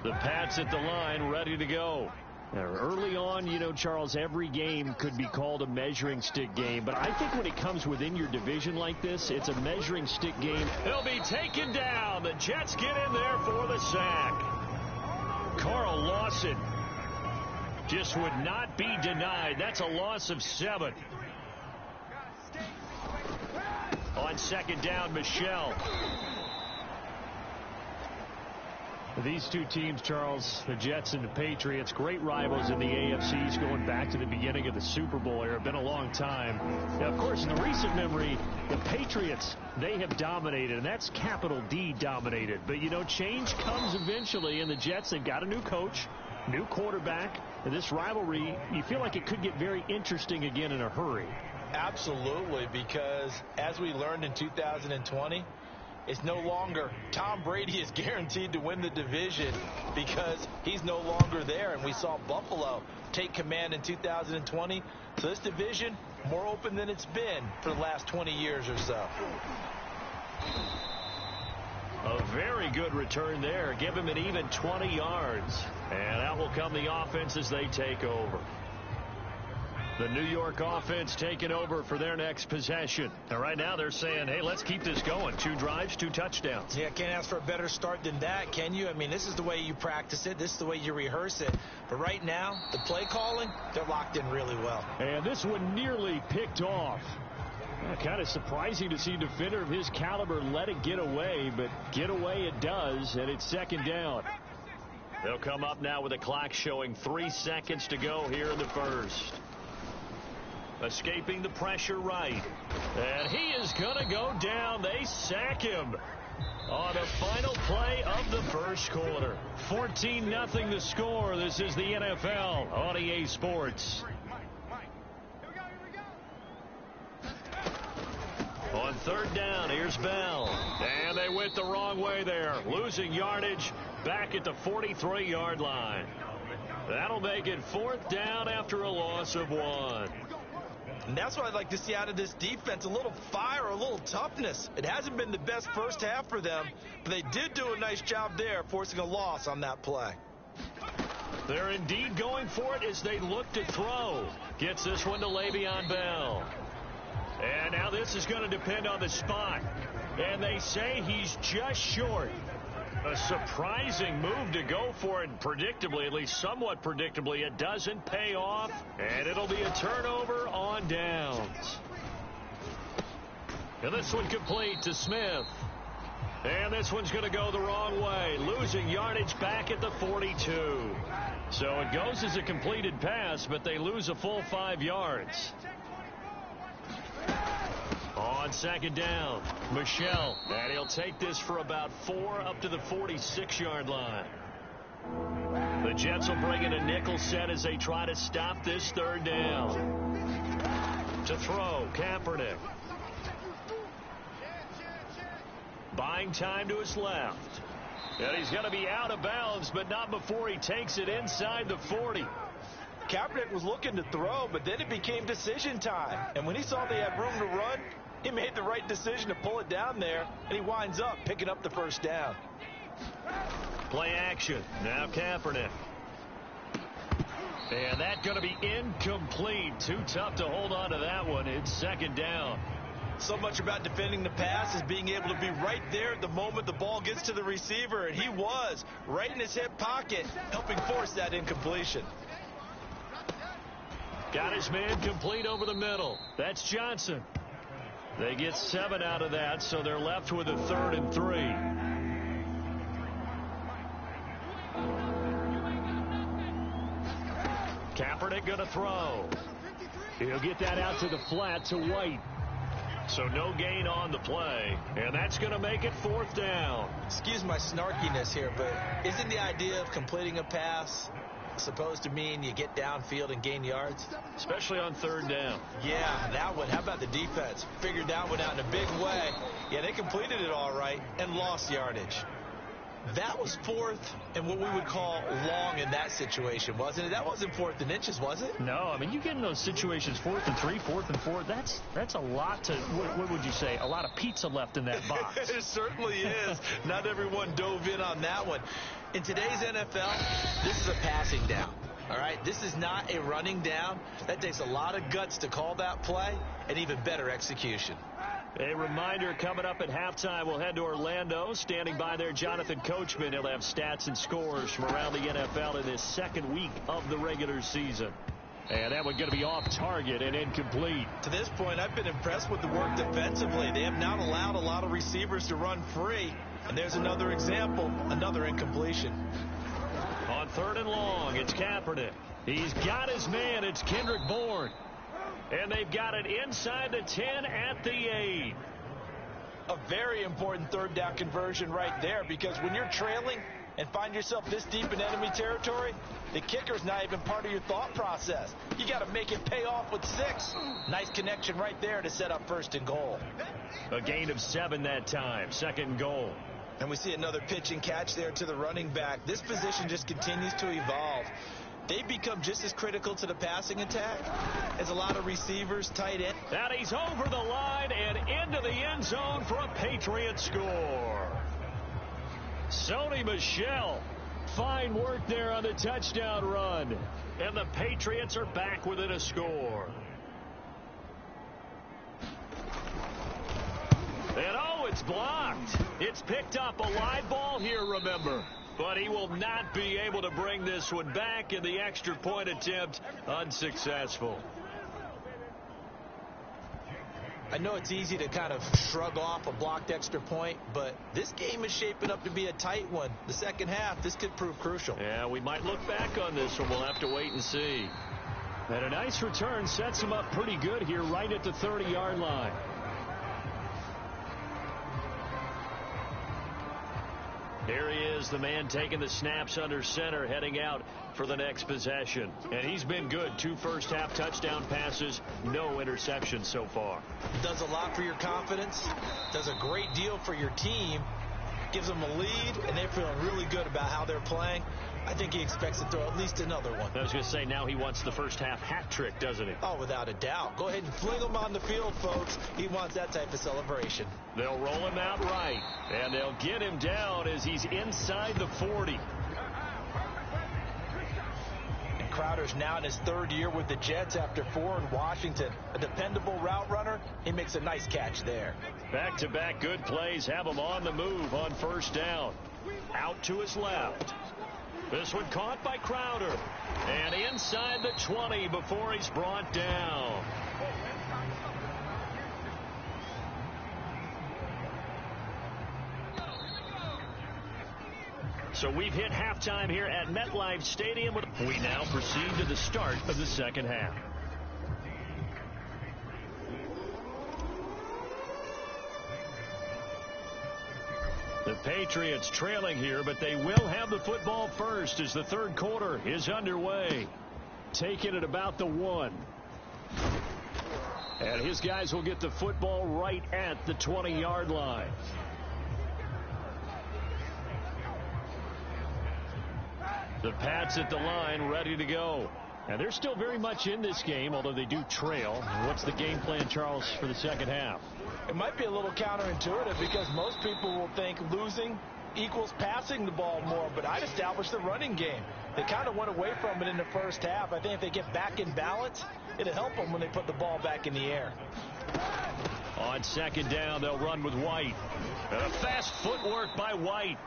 The Pats at the line ready to go. Now, early on, Charles, every game could be called a measuring stick game. But I think when it comes within your division like this, it's a measuring stick game. He'll be taken down. The Jets get in there for the sack. Carl Lawson just would not be denied. That's a loss of 7. On 2nd down, Michelle. These two teams, Charles, the Jets and the Patriots, great rivals in the AFCs going back to the beginning of the Super Bowl era. Been a long time. Now, of course, in the recent memory, the Patriots, they have dominated, and that's capital D dominated. But, you know, change comes eventually, and the Jets, they've got a new coach, new quarterback. And this rivalry, you feel like it could get very interesting again in a hurry. Absolutely, because as we learned in 2020, it's no longer Tom Brady is guaranteed to win the division because he's no longer there. And we saw Buffalo take command in 2020. So this division, more open than it's been for the last 20 years or so. A very good return there. Give him an even 20 yards. And out will come the offense as they take over. The New York offense taking over for their next possession. And right now they're saying, hey, let's keep this going. 2 drives, 2 touchdowns. Yeah, can't ask for a better start than that, can you? I mean, this is the way you practice it. This is the way you rehearse it. But right now, the play calling, they're locked in really well. And this one nearly picked off. Kind of surprising to see a defender of his caliber let it get away, but get away it does, and it's second down. They'll come up now with a clock showing 3 seconds to go here in the first. Escaping the pressure right. And he is going to go down. They sack him on the final play of the first quarter. 14-0 the score. This is the NFL on EA Sports. On third down, here's Bell. And they went the wrong way there. Losing yardage back at the 43-yard line. That'll make it 4th down after a loss of 1. And that's what I'd like to see out of this defense, a little fire, a little toughness. It hasn't been the best first half for them, but they did do a nice job there, forcing a loss on that play. They're indeed going for it as they look to throw. Gets this one to Le'Veon Bell. And now this is going to depend on the spot. And they say he's just short. A surprising move to go for it, and predictably, at least somewhat predictably, it doesn't pay off, and it'll be a turnover on downs. And this one complete to Smith. And this one's going to go the wrong way, losing yardage back at the 42. So it goes as a completed pass, but they lose a full 5 yards. On second down, Michel, and he'll take this for about 4 up to the 46-yard line. The Jets will bring in a nickel set as they try to stop this third down. To throw, Kaepernick. Buying time to his left. And he's going to be out of bounds, but not before he takes it inside the 40. Kaepernick was looking to throw, but then it became decision time. And when he saw they had room to run, he made the right decision to pull it down there, and he winds up picking up the first down. Play action. Now Kaepernick. And that's going to be incomplete. Too tough to hold on to that one. It's second down. So much about defending the pass is being able to be right there at the moment the ball gets to the receiver, and he was right in his hip pocket, helping force that incompletion. Got his man complete over the middle. That's Johnson. They get 7 out of that, so they're left with a 3rd and 3. Kaepernick going to throw. He'll get that out to the flat to White. So no gain on the play, and that's going to make it 4th down. Excuse my snarkiness here, but isn't the idea of completing a pass supposed to mean you get downfield and gain yards? Especially on 3rd down. Yeah, that one. How about the defense? Figured that one out in a big way. Yeah, they completed it all right and lost yardage. That was 4th and what we would call long in that situation, wasn't it? That wasn't 4th and inches, was it? No, I mean, you get in those situations 4th and 3, 4th and 4. That's a lot to, what would you say, a lot of pizza left in that box. It certainly is. Not everyone dove in on that one. In today's NFL, this is a passing down. All right, this is not a running down. That takes a lot of guts to call that play and even better execution. A reminder, coming up at halftime, we'll head to Orlando. Standing by there, Jonathan Coachman. He'll have stats and scores from around the NFL in this second week of the regular season. And that one going to be off target and incomplete. To this point, I've been impressed with the work defensively. They have not allowed a lot of receivers to run free. And there's another example, another incompletion. On 3rd and long, it's Kaepernick. He's got his man. It's Kendrick Bourne. And they've got it inside the 10 at the 8. A very important 3rd down conversion right there, because when you're trailing and find yourself this deep in enemy territory, the kicker's not even part of your thought process. You got to make it pay off with 6. Nice connection right there to set up 1st and goal. A gain of 7 that time. 2nd and goal. And we see another pitch and catch there to the running back. This position just continues to evolve. They've become just as critical to the passing attack as a lot of receivers, tight end. And he's over the line and into the end zone for a Patriot score. Sony Michel, fine work there on the touchdown run. And the Patriots are back within a score. And oh, it's blocked. It's picked up, a live ball here, remember. But he will not be able to bring this one back, in the extra point attempt unsuccessful. I know it's easy to kind of shrug off a blocked extra point, but this game is shaping up to be a tight one. The second half, this could prove crucial. Yeah, we might look back on this one. We'll have to wait and see. And a nice return sets him up pretty good here right at the 30-yard line. Here he is, the man taking the snaps under center, heading out for the next possession. And he's been good. 2 first-half touchdown passes, no interceptions so far. Does a lot for your confidence, does a great deal for your team, gives them a lead, and they're feeling really good about how they're playing. I think he expects to throw at least another one. I was going to say, now he wants the first-half hat trick, doesn't he? Oh, without a doubt. Go ahead and fling him on the field, folks. He wants that type of celebration. They'll roll him out right, and they'll get him down as he's inside the 40. And Crowder's now in his 3rd year with the Jets after 4 in Washington. A dependable route runner. He makes a nice catch there. Back-to-back good plays have him on the move on 1st down. Out to his left. This one caught by Crowder. And inside the 20 before he's brought down. So we've hit halftime here at MetLife Stadium. We now proceed to the start of the second half. The Patriots trailing here, but they will have the football first as the 3rd quarter is underway. Taking it about the 1. And his guys will get the football right at the 20-yard line. The Pats at the line, ready to go. And they're still very much in this game, although they do trail. What's the game plan, Charles, for the second half? It might be a little counterintuitive because most people will think losing equals passing the ball more, but I'd establish the running game. They kind of went away from it in the first half. I think if they get back in balance, it'll help them when they put the ball back in the air. On 2nd down, they'll run with White. And a fast footwork by White.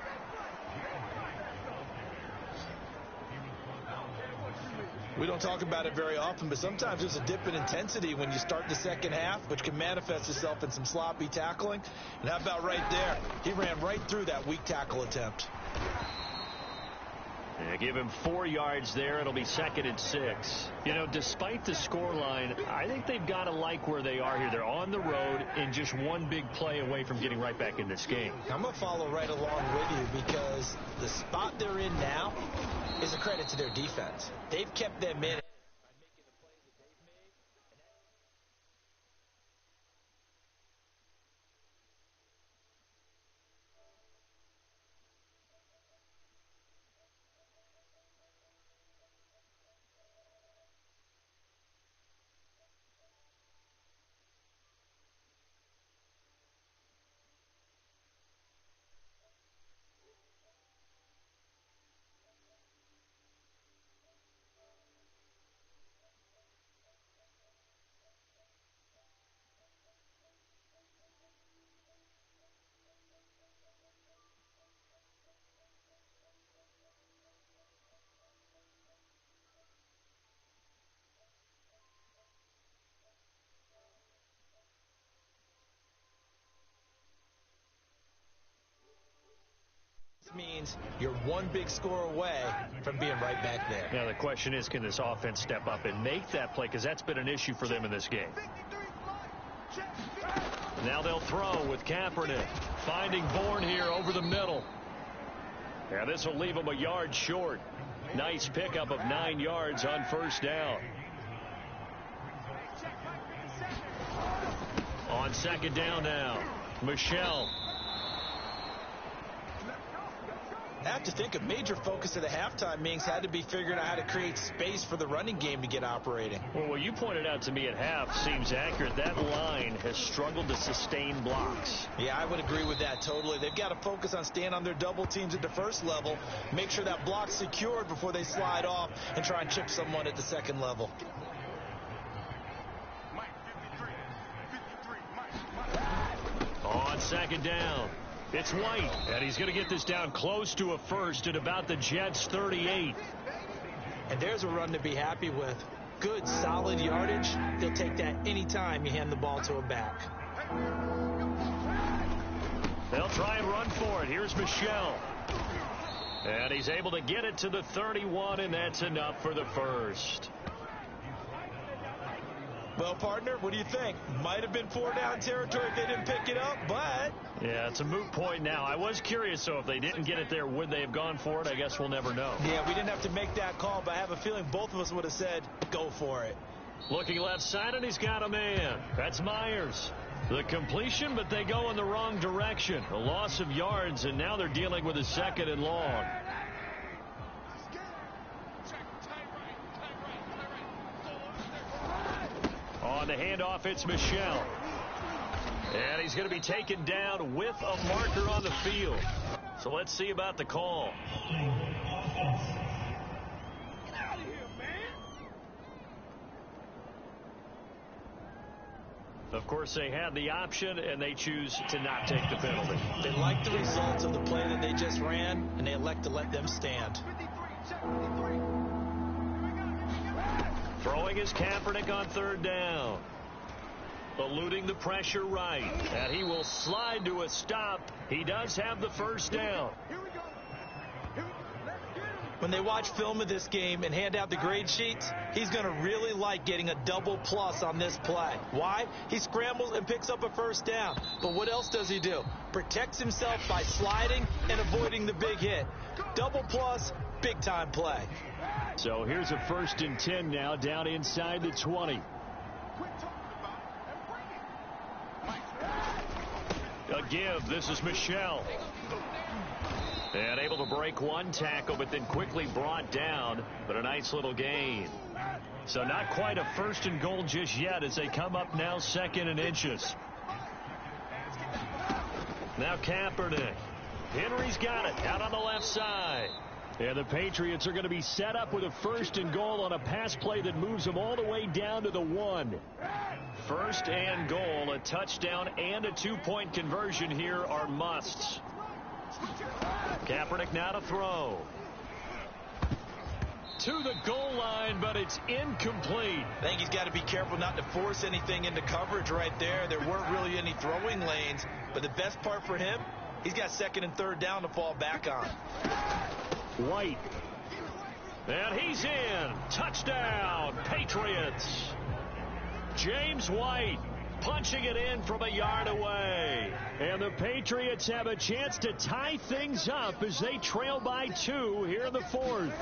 We don't talk about it very often, but sometimes there's a dip in intensity when you start the second half, which can manifest itself in some sloppy tackling. And how about right there? He ran right through that weak tackle attempt. Yeah, give him 4 yards there. It'll be 2nd and 6. You know, despite the scoreline, I think they've got to like where they are here. They're on the road and just one big play away from getting right back in this game. I'm going to follow right along with you because the spot they're in now is a credit to their defense. They've kept them in. just means you're one big score away from being right back there. Now the question is, can this offense step up and make that play? Because that's been an issue for them in this game. Now they'll throw with Kaepernick. Finding Bourne here over the middle. Yeah, this will leave him a yard short. Nice pickup of 9 yards on first down. On second down now, Michelle. I have to think a major focus of the halftime meetings had to be figuring out how to create space for the running game to get operating. Well, what you pointed out to me at half seems accurate. That line has struggled to sustain blocks. Yeah, I would agree with that totally. They've got to focus on staying on their double teams at the first level, make sure that block's secured before they slide off and try and chip someone at the second level. On second down, it's White, and he's going to get this down close to a first at about the Jets' 38. And there's a run to be happy with. Good, solid yardage. They'll take that anytime you hand the ball to a back. They'll try and run for it. Here's Michelle. And he's able to get it to the 31, and that's enough for the first. Well, partner, what do you think? Might have been 4-down territory if they didn't pick it up, but... Yeah, it's a moot point now. I was curious, so if they didn't get it there, would they have gone for it? I guess we'll never know. Yeah, we didn't have to make that call, but I have a feeling both of us would have said, go for it. Looking left side, and he's got a man. That's Myers. The completion, but they go in the wrong direction. A loss of yards, and now they're dealing with a second and long. On the handoff, it's Michelle. And he's going to be taken down with a marker on the field. So let's see about the call. Get out of here, man! Of course, they had the option, and they choose to not take the penalty. They like the results of the play that they just ran, and they elect to let them stand. 53, check 53. Throwing is Kaepernick on third down. Eluding the pressure right. And he will slide to a stop. He does have the first down. Here we go. Here we go. Let's get him. When they watch film of this game and hand out the grade sheets, he's going to really like getting a double plus on this play. Why? He scrambles and picks up a first down. But what else does he do? Protects himself by sliding and avoiding the big hit. Double plus, big time play. So here's a 1st and 10 now, down inside the 20. Quit talking about it and bring it. A give. This is Michelle. And able to break one tackle, but then quickly brought down. But a nice little gain. So not quite a 1st and goal just yet as they come up now 2nd and inches. Now Kaepernick. Henry's got it out on the left side. And the Patriots are going to be set up with a 1st and goal on a pass play that moves them all the way down to the 1. 1st and goal, a touchdown and a 2-point conversion here are musts. Kaepernick now to throw. To the goal line, but it's incomplete. I think he's got to be careful not to force anything into coverage right there. There weren't really any throwing lanes, but the best part for him, he's got 2nd and 3rd down to fall back on. White. And he's in. Touchdown, Patriots. James White punching it in from a yard away. And the Patriots have a chance to tie things up as they trail by 2 here in the 4th.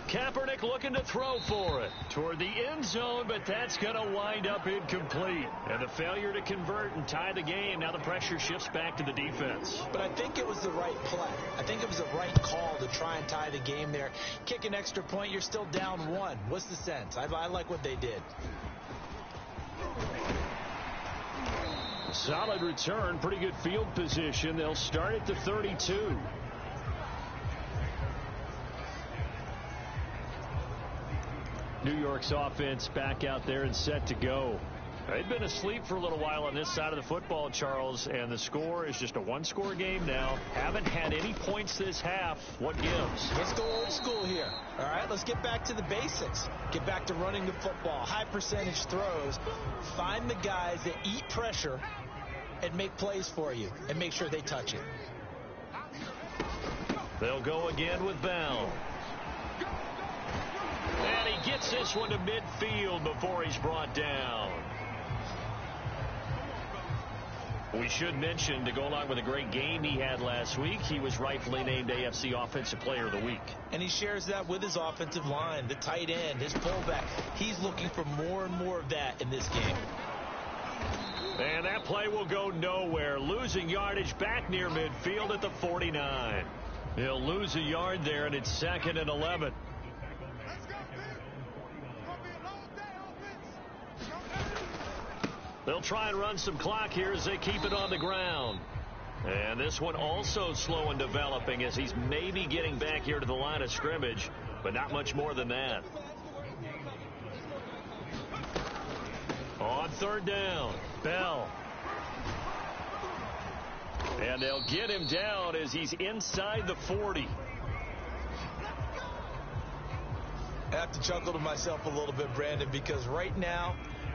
Kaepernick looking to throw for it toward the end zone, but that's going to wind up incomplete. And the failure to convert and tie the game. Now the pressure shifts back to the defense. But I think it was the right play. I think it was the right call to try and tie the game there. Kick an extra point, you're still down 1. What's the sense? I like what they did. Solid return, pretty good field position. They'll start at the 32. New York's offense back out there and set to go. They've been asleep for a little while on this side of the football, Charles, and the score is just a 1-score game now. Haven't had any points this half. What gives? Let's go old school here. All right, let's get back to the basics. Get back to running the football, high percentage throws. Find the guys that eat pressure and make plays for you and make sure they touch it. They'll go again with Bell. And he gets this one to midfield before he's brought down. We should mention, to go along with a great game he had last week, he was rightfully named AFC Offensive Player of the Week. And he shares that with his offensive line, the tight end, his fullback. He's looking for more and more of that in this game. And that play will go nowhere. Losing yardage back near midfield at the 49. He'll lose a yard there, and it's 2nd and 11. They'll try and run some clock here as they keep it on the ground. And this one also slow in developing as he's maybe getting back here to the line of scrimmage, but not much more than that. On 3rd down, Bell. And they'll get him down as he's inside the 40. I have to chuckle to myself a little bit, Brandon, because right now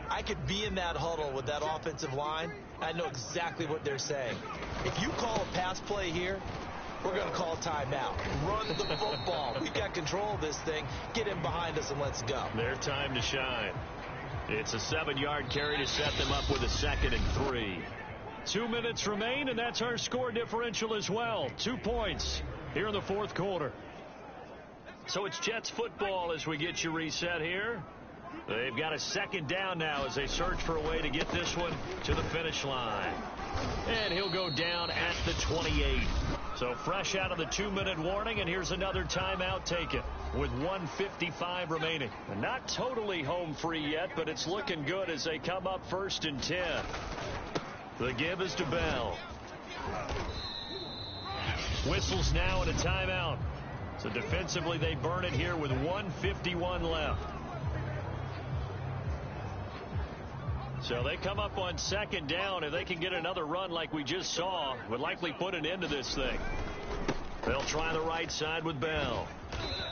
I could be in that huddle with that offensive line. I know exactly what they're saying. If you call a pass play here, we're going to call timeout. Run the football. We've got control of this thing. Get in behind us and let's go. Their time to shine. It's a 7-yard carry to set them up with a 2nd and 3. 2 minutes remain, and that's our score differential as well. 2 points here in the 4th quarter. So it's Jets football as we get you reset here. They've got a 2nd down now as they search for a way to get this one to the finish line. And he'll go down at the 28. So fresh out of the 2-minute warning, and here's another timeout taken with 1:55 remaining. And not totally home free yet, but it's looking good as they come up 1st and 10. The give is to Bell. Whistles now and a timeout. So defensively they burn it here with 1:51 left. So they come up on 2nd down. If they can get another run like we just saw, would likely put an end to this thing. They'll try the right side with Bell.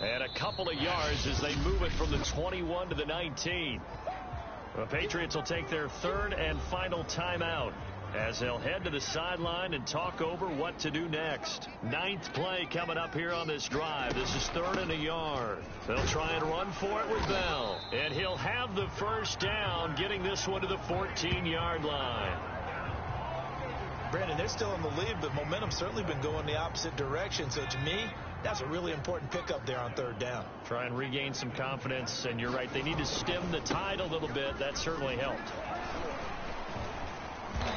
And a couple of yards as they move it from the 21 to the 19. The Patriots will take their 3rd and final timeout as they'll head to the sideline and talk over what to do next. 9th play coming up here on this drive. This is 3rd and a yard. They'll try and run for it with Bell. And he'll have the 1st down, getting this one to the 14-yard line. Brandon, they're still in the lead, but momentum's certainly been going the opposite direction. So to me, that's a really important pickup there on 3rd down. Try and regain some confidence, and you're right. They need to stem the tide a little bit. That certainly helped.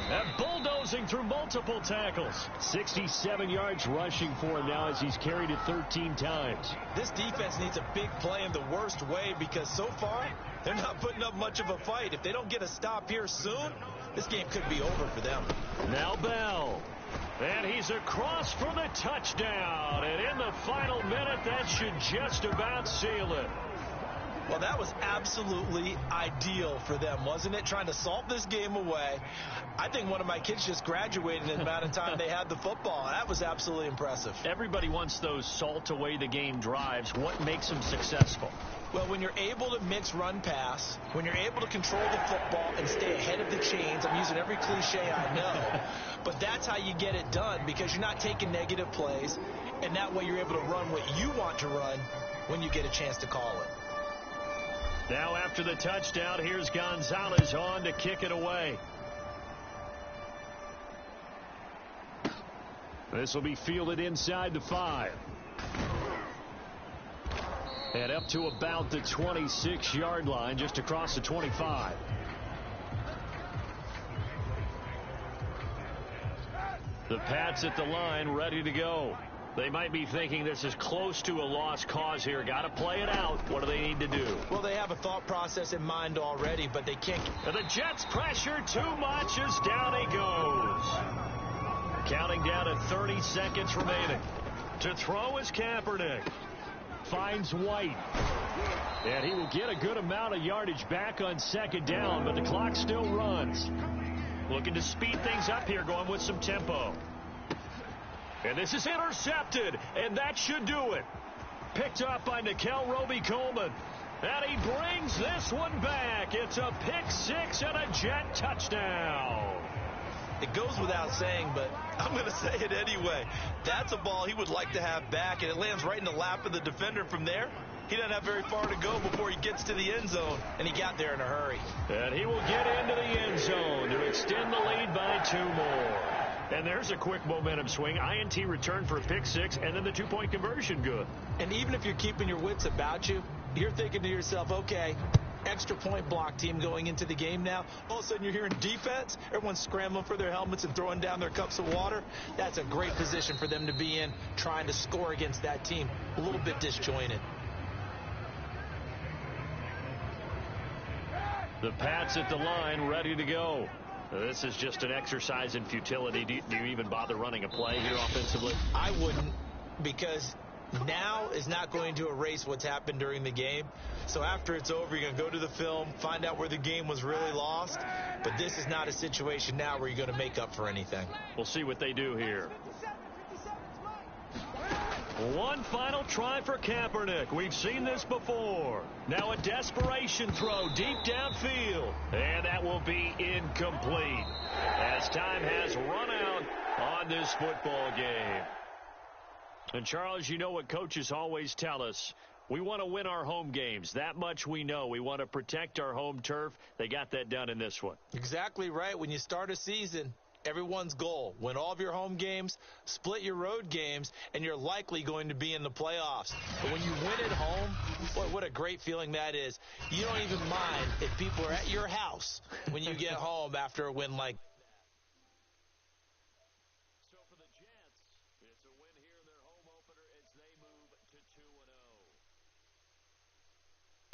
And bulldozing through multiple tackles. 67 yards rushing for him now as he's carried it 13 times. This defense needs a big play in the worst way because so far they're not putting up much of a fight. If they don't get a stop here soon, this game could be over for them. Now Bell. And he's across for the touchdown. And in the final minute, that should just about seal it. Well, that was absolutely ideal for them, wasn't it? Trying to salt this game away. I think one of my kids just graduated in the amount of time they had the football. That was absolutely impressive. Everybody wants those salt away the game drives. What makes them successful? Well, when you're able to mix run pass, when you're able to control the football and stay ahead of the chains, I'm using every cliche I know, but that's how you get it done because you're not taking negative plays, and that way you're able to run what you want to run when you get a chance to call it. Now after the touchdown, here's Gonzalez on to kick it away. This will be fielded inside the 5. And up to about the 26-yard line, just across the 25. The Pats at the line, ready to go. They might be thinking this is close to a lost cause here. Got to play it out. What do they need to do? Well, they have a thought process in mind already, but they can't. And the Jets pressure too much as down he goes. Counting down at 30 seconds remaining. To throw is Kaepernick. Finds White. And he will get a good amount of yardage back on 2nd down, but the clock still runs. Looking to speed things up here, going with some tempo. And this is intercepted, and that should do it. Picked up by Nickel Roby-Coleman. And he brings this one back. It's a pick 6 and a Jet touchdown. It goes without saying, but I'm going to say it anyway. That's a ball he would like to have back, and it lands right in the lap of the defender from there. He doesn't have very far to go before he gets to the end zone, and he got there in a hurry. And he will get into the end zone to extend the lead by 2 more. And there's a quick momentum swing. INT return for a pick 6, and then the 2-point conversion good. And even if you're keeping your wits about you, you're thinking to yourself, okay, extra point block team going into the game now. All of a sudden you're hearing defense. Everyone's scrambling for their helmets and throwing down their cups of water. That's a great position for them to be in, trying to score against that team. A little bit disjointed. The Pats at the line, ready to go. This is just an exercise in futility. Do you even bother running a play here offensively? I wouldn't, because now is not going to erase what's happened during the game. So after it's over, you're going to go to the film, find out where the game was really lost. But this is not a situation now where you're going to make up for anything. We'll see what they do here. One final try for Kaepernick. We've seen this before. Now a desperation throw deep downfield. And that will be incomplete, as time has run out on this football game. And, Charles, you know what coaches always tell us. We want to win our home games. That much we know. We want to protect our home turf. They got that done in this one. Exactly right. When you start a season, everyone's goal, win all of your home games, split your road games, and you're likely going to be in the playoffs. But when you win at home, boy, what a great feeling that is. You don't even mind if people are at your house when you get home after a win like that. So for the Jets, it's a win here in their home opener as they move to 2-0.